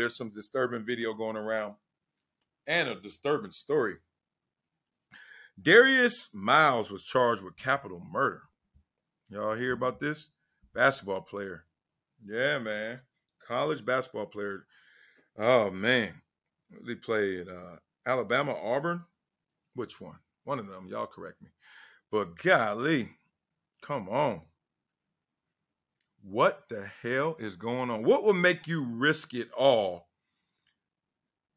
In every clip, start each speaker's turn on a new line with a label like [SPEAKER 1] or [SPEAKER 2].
[SPEAKER 1] there's some disturbing video going around and a disturbing story. Darius Miles was charged with capital murder. Y'all hear about this? Basketball player. Yeah, man. College basketball player. Oh, man. They played Alabama, Auburn. Which one? One of them. Y'all correct me. But golly, come on. What the hell is going on? What would make you risk it all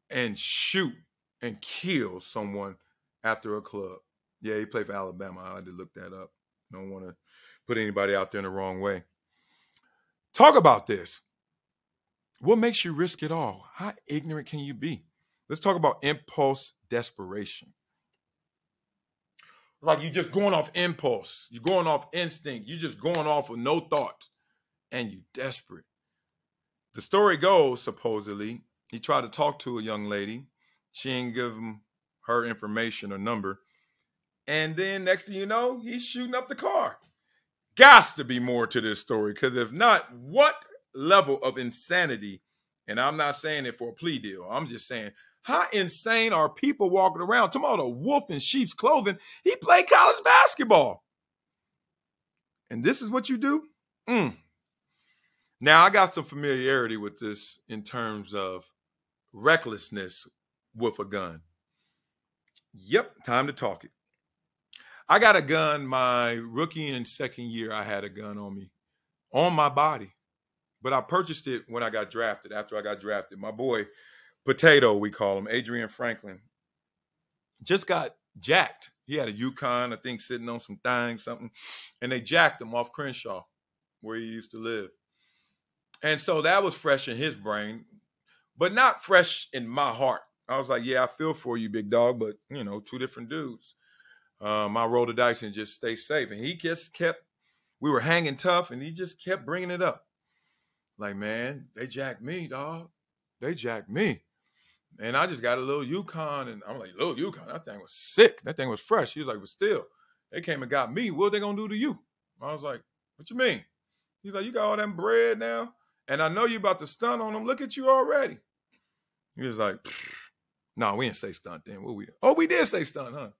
[SPEAKER 1] and shoot and kill someone after a club? Yeah, he played for Alabama. I had to look that up. Don't want to put anybody out there in the wrong way. Talk about this. What makes you risk it all? How ignorant can you be? Let's talk about impulse desperation. Like you're just going off impulse. You're going off instinct. You're just going off with no thought. And you're desperate. The story goes, supposedly, he tried to talk to a young lady. She didn't give him her information or number. And then next thing you know, he's shooting up the car. Gots to be more to this story, because if not, what level of insanity, and I'm not saying it for a plea deal, I'm just saying, how insane are people walking around? Talking about a wolf in sheep's clothing. He played college basketball. And this is what you do? Now, I got some familiarity with this in terms of recklessness with a gun. Yep, time to talk it. I got a gun my rookie and second year. I had a gun on me, on my body. But I purchased it when I got drafted, after I got drafted. My boy, Potato, we call him, Adrian Franklin, just got jacked. He had a Yukon, I think, sitting on some thing, something. And they jacked him off Crenshaw, where he used to live. And so that was fresh in his brain, but not fresh in my heart. I was like, yeah, I feel for you, big dog, but, you know, two different dudes. I rolled the dice and just stay safe. And he just kept, we were hanging tough, and he just kept bringing it up. Like, man, they jacked me, dog. They jacked me. And I just got a little Yukon, and I'm like, little Yukon? That thing was sick. That thing was fresh. He was like, but still, they came and got me. What are they going to do to you? I was like, what you mean? He's like, you got all that bread now? And I know you about to stunt on them. Look at you already. He was like, no, we didn't say stunt then. What we? Oh, we did say stunt, huh?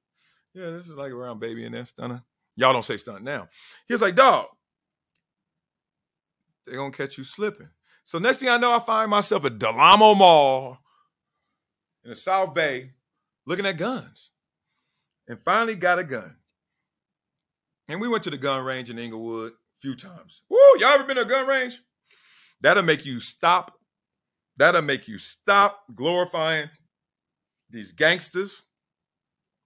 [SPEAKER 1] Yeah, this is like around baby and that stunner. Y'all don't say stunt now. He was like, dog, they're going to catch you slipping. So next thing I know, I find myself at Del Amo Mall in the South Bay looking at guns. And finally got a gun. And we went to the gun range in Inglewood a few times. Woo, y'all ever been to a gun range? That'll make you stop. That'll make you stop glorifying these gangsters.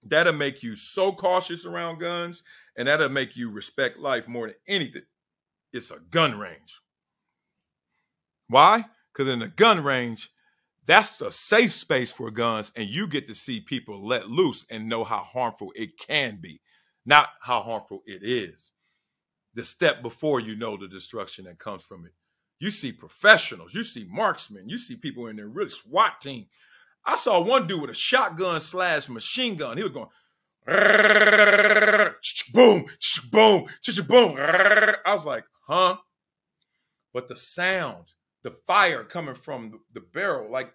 [SPEAKER 1] That'll make you so cautious around guns, and that'll make you respect life more than anything. It's a gun range. Why? Because in a gun range, that's a safe space for guns, and you get to see people let loose and know how harmful it can be, not how harmful it is. The step before you know the destruction that comes from it. You see professionals, you see marksmen, you see people in their really SWAT team. I saw one dude with a shotgun / machine gun. He was going, boom, boom, boom. I was like, huh? But the sound, the fire coming from the barrel, like,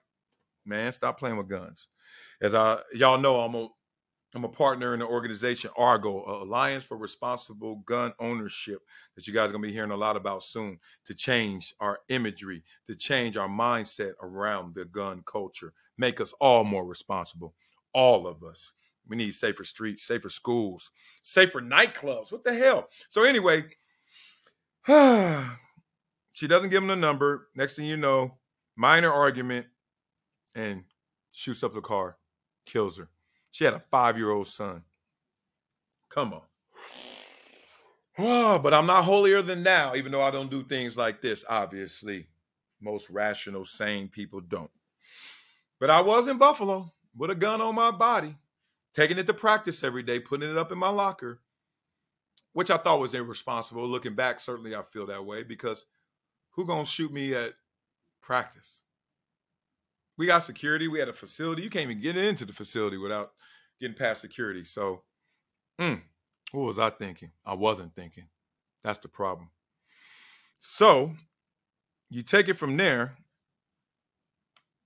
[SPEAKER 1] man, stop playing with guns. As y'all know, I'm a partner in the organization Argo, Alliance for Responsible Gun Ownership, that you guys are going to be hearing a lot about soon, to change our imagery, to change our mindset around the gun culture, make us all more responsible, all of us. We need safer streets, safer schools, safer nightclubs. What the hell? So anyway, she doesn't give him the number. Next thing you know, minor argument, and shoots up the car, kills her. She had a 5-year-old son. Come on. Oh, but I'm not holier than thou, even though I don't do things like this, obviously. Most rational, sane people don't. But I was in Buffalo with a gun on my body, taking it to practice every day, putting it up in my locker, which I thought was irresponsible. Looking back, certainly I feel that way, because who gonna shoot me at practice? We got security. We had a facility. You can't even get into the facility without getting past security. So, what was I thinking? I wasn't thinking. That's the problem. So, you take it from there.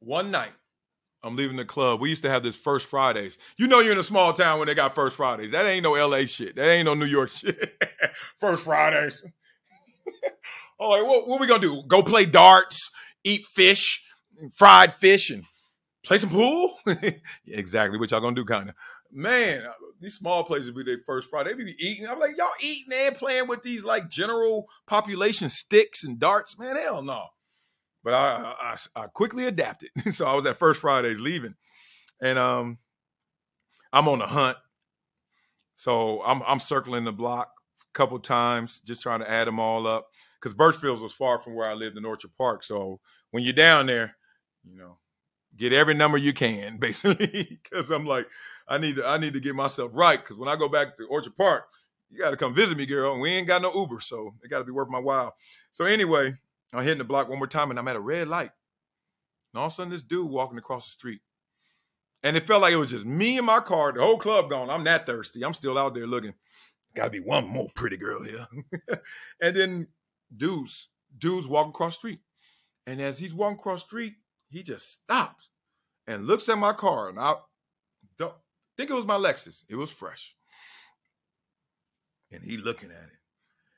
[SPEAKER 1] one night, I'm leaving the club. We used to have this First Fridays. You know you're in a small town when they got First Fridays. That ain't no LA shit. That ain't no New York shit. First Fridays. Oh, like, what we gonna do? Go play darts, eat fish, fried fish, and play some pool? Yeah, exactly. What y'all gonna do, kind of. Man, these small places be their First Friday. They be eating. I'm like, y'all eating and playing with these like general population sticks and darts? Man, hell no. But I quickly adapted. So I was at First Fridays leaving. And I'm on the hunt. So I'm circling the block a couple times, just trying to add them all up. Because Birchfield was far from where I lived in Orchard Park. So when you're down there, get every number you can, basically. Because I'm like, I need to get myself right. Because when I go back to Orchard Park, you got to come visit me, girl. And we ain't got no Uber, so it got to be worth my while. So anyway, I'm hitting the block one more time, and I'm at a red light. And all of a sudden, this dude walking across the street. And it felt like it was just me and my car, the whole club gone. I'm that thirsty. I'm still out there looking. Got to be one more pretty girl here. And then dudes walking across the street. And as he's walking across the street, he just stops and looks at my car. And I don't think it was my Lexus. It was fresh. And he looking at it.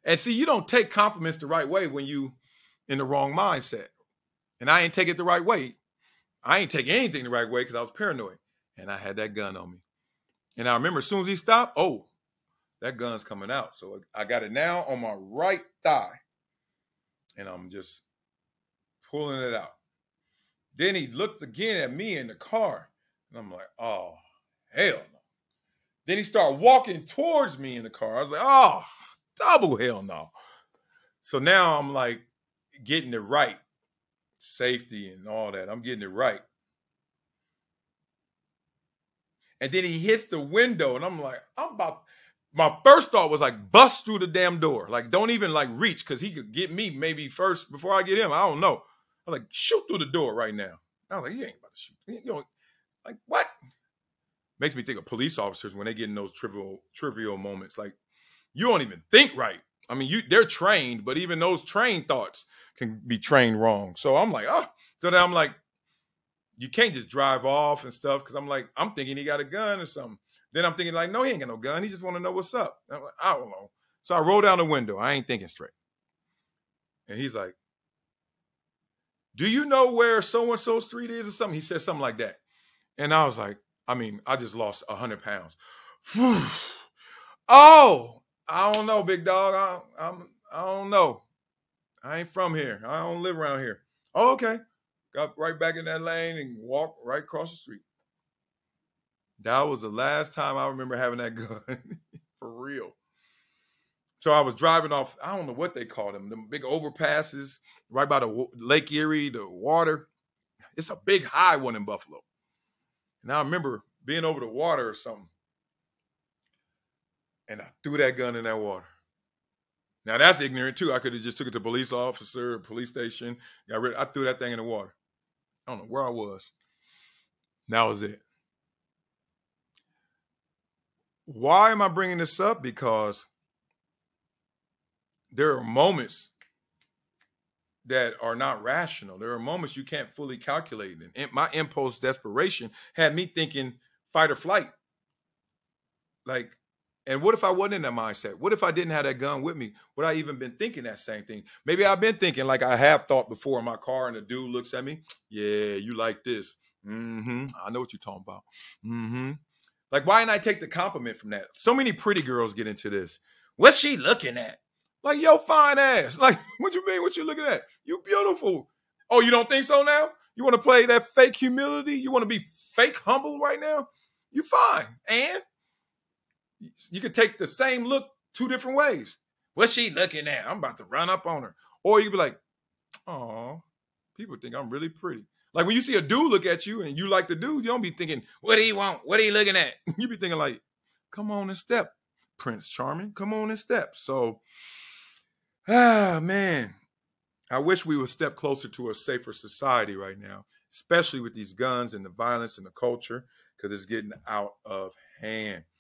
[SPEAKER 1] And see, you don't take compliments the right way when you in the wrong mindset. And I ain't take it the right way. I ain't take anything the right way because I was paranoid. And I had that gun on me. And I remember as soon as he stopped, oh, that gun's coming out. So I got it now on my right thigh. And I'm just pulling it out. Then he looked again at me in the car. And I'm like, oh, hell no. Then he started walking towards me in the car. I was like, oh, double hell no. So now I'm like getting it right. Safety and all that. I'm getting it right. And then he hits the window and I'm like, my first thought was like bust through the damn door. Like don't even like reach because he could get me maybe first before I get him. I don't know. I'm like, shoot through the door right now. I was like, you ain't about to shoot. You know, like what? Makes me think of police officers when they get in those trivial moments. Like you don't even think right. I mean, they're trained, but even those trained thoughts can be trained wrong. So I'm like, oh. So then I'm like, you can't just drive off and stuff because I'm thinking he got a gun or something. Then I'm thinking like, no, he ain't got no gun. He just want to know what's up. I'm like, I don't know. So I roll down the window. I ain't thinking straight. And he's like, do you know where so-and-so street is or something? He said something like that. And I was like, I just lost 100 pounds. Oh, I don't know, big dog. I don't know. I ain't from here. I don't live around here. Oh, okay. Got right back in that lane and walked right across the street. That was the last time I remember having that gun. For real. So I was driving off, I don't know what they call them, the big overpasses right by the Lake Erie, the water. It's a big high one in Buffalo. And I remember being over the water or something. And I threw that gun in that water. Now that's ignorant too. I could have just took it to police officer, police station. I threw that thing in the water. I don't know where I was. That was it. Why am I bringing this up? Because there are moments that are not rational. There are moments you can't fully calculate. And my impulse desperation had me thinking fight or flight. Like, and what if I wasn't in that mindset? What if I didn't have that gun with me? Would I even been thinking that same thing? Maybe I've been thinking like I have thought before in my car and the dude looks at me. Yeah, you like this. Mm-hmm. I know what you're talking about. Mm-hmm. Like, why didn't I take the compliment from that? So many pretty girls get into this. What's she looking at? Like, yo, fine ass. Like, what you mean? What you looking at? You beautiful. Oh, you don't think so now? You want to play that fake humility? You want to be fake humble right now? You fine. And you could take the same look two different ways. What's she looking at? I'm about to run up on her. Or you could be like, oh, people think I'm really pretty. Like when you see a dude look at you and you like the dude, you don't be thinking, what do you want? What are you looking at? You be thinking like, come on and step, Prince Charming. Come on and step. So, man, I wish we would step closer to a safer society right now, especially with these guns and the violence and the culture, because it's getting out of hand.